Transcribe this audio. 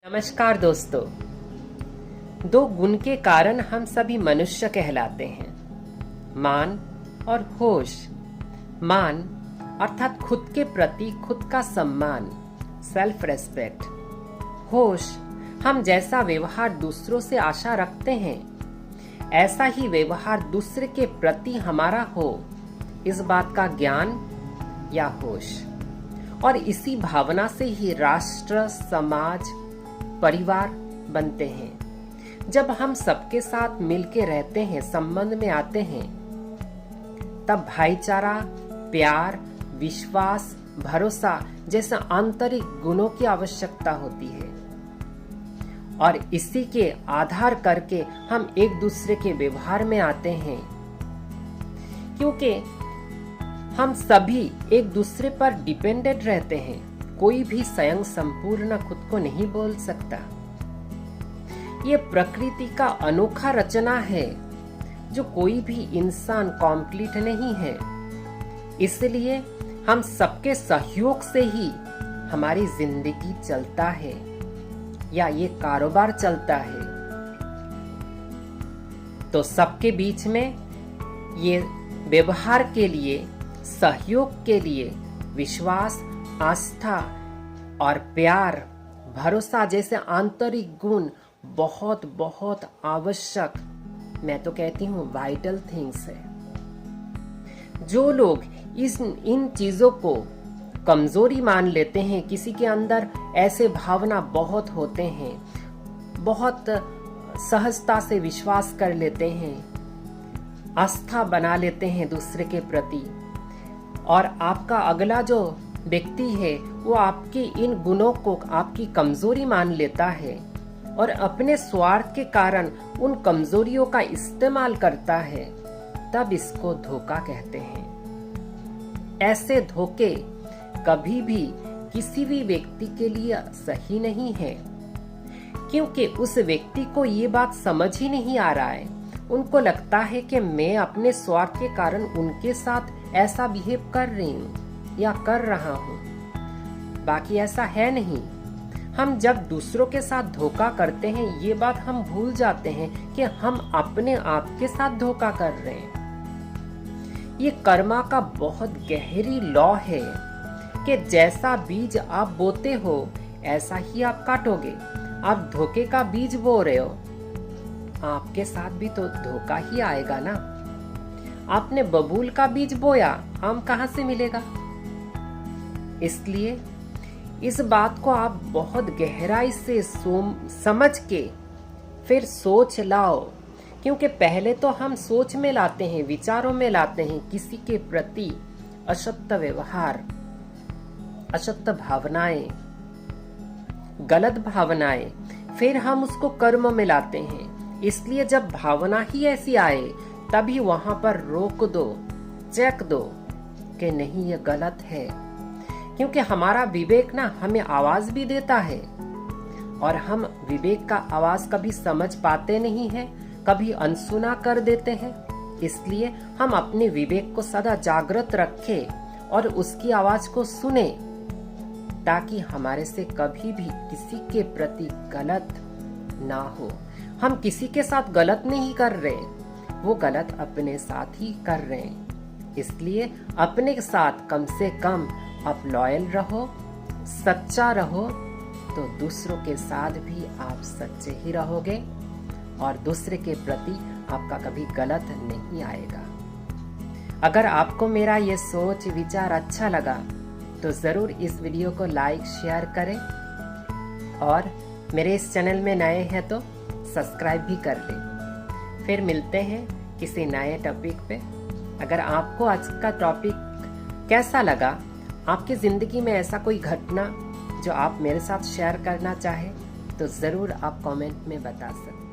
नमस्कार दोस्तों। दो गुण के कारण हम सभी मनुष्य कहलाते हैं, मान और होश। मान अर्थात खुद के प्रति खुद का सम्मान, सेल्फ रेस्पेक्ट। होश हम जैसा व्यवहार दूसरों से आशा रखते हैं, ऐसा ही व्यवहार दूसरे के प्रति हमारा हो, इस बात का ज्ञान या होश। और इसी भावना से ही राष्ट्र, समाज, परिवार बनते हैं। जब हम सबके साथ मिलके रहते हैं, संबंध में आते हैं, तब भाईचारा, प्यार, विश्वास, भरोसा जैसे आंतरिक गुणों की आवश्यकता होती है। और इसी के आधार करके हम एक दूसरे के व्यवहार में आते हैं, क्योंकि हम सभी एक दूसरे पर डिपेंडेंट रहते हैं। कोई भी स्वयं संपूर्ण खुद को नहीं बोल सकता। ये प्रकृति का अनोखा रचना है, जो कोई भी इंसान कंप्लीट नहीं है। इसलिए हम सबके सहयोग से ही हमारी जिंदगी चलता है या ये कारोबार चलता है। तो सबके बीच में ये व्यवहार के लिए, सहयोग के लिए विश्वास, आस्था और प्यार, भरोसा जैसे आंतरिक गुण बहुत बहुत आवश्यक, मैं तो कहती हूँ वाइटल थिंग्स है। जो लोग इन चीजों को कमजोरी मान लेते हैं, किसी के अंदर ऐसे भावना बहुत होते हैं, बहुत सहजता से विश्वास कर लेते हैं, आस्था बना लेते हैं दूसरे के प्रति, और आपका अगला जो व्यक्ति है वो आपके इन गुणों को आपकी कमजोरी मान लेता है और अपने स्वार्थ के कारण उन कमजोरियों का इस्तेमाल करता है, तब इसको धोखा कहते हैं। ऐसे धोखे कभी भी किसी भी व्यक्ति के लिए सही नहीं है, क्योंकि उस व्यक्ति को ये बात समझ ही नहीं आ रहा है। उनको लगता है कि मैं अपने स्वार्थ के कारण उनके साथ ऐसा बिहेव कर रही हूँ या कर रहा हूँ, बाकी ऐसा है नहीं। हम जब दूसरों के साथ धोखा करते हैं, ये बात हम भूल जाते हैं कि हम अपने आप के साथ धोखा कर रहे हैं। ये कर्मा का बहुत गहरी लॉ है कि जैसा बीज आप बोते हो ऐसा ही आप काटोगे। आप धोखे का बीज बो रहे हो, आपके साथ भी तो धोखा ही आएगा ना। आपने बबूल का बीज बोया, आम कहाँ से मिलेगा? इसलिए इस बात को आप बहुत गहराई से समझ के फिर सोच लाओ, क्योंकि पहले तो हम सोच में लाते हैं, विचारों में लाते हैं किसी के प्रति असत्य व्यवहार, असत्य भावनाएं, गलत भावनाएं, फिर हम उसको कर्म में लाते हैं। इसलिए जब भावना ही ऐसी आए, तभी वहां पर रोक दो, चेक दो कि नहीं ये गलत है। क्योंकि हमारा विवेक ना हमें आवाज भी देता है, और हम विवेक का आवाज कभी समझ पाते नहीं है, कभी अनसुना कर देते हैं। इसलिए हम अपने विवेक को सदा जागृत रखें और उसकी आवाज को सुने, ताकि हमारे से कभी भी किसी के प्रति गलत ना हो। हम किसी के साथ गलत नहीं कर रहे, वो गलत अपने साथ ही कर रहे हैं। इसलिए अपने साथ कम से कम आप लॉयल रहो, सच्चा रहो, तो दूसरों के साथ भी आप सच्चे ही रहोगे और दूसरे के प्रति आपका कभी गलत नहीं आएगा। अगर आपको मेरा ये सोच विचार अच्छा लगा तो जरूर इस वीडियो को लाइक शेयर करें, और मेरे इस चैनल में नए हैं तो सब्सक्राइब भी कर लें। फिर मिलते हैं किसी नए टॉपिक पे। अगर आपको आज का टॉपिक कैसा लगा, आपकी जिंदगी में ऐसा कोई घटना जो आप मेरे साथ शेयर करना चाहे, तो जरूर आप कमेंट में बता सकते हैं।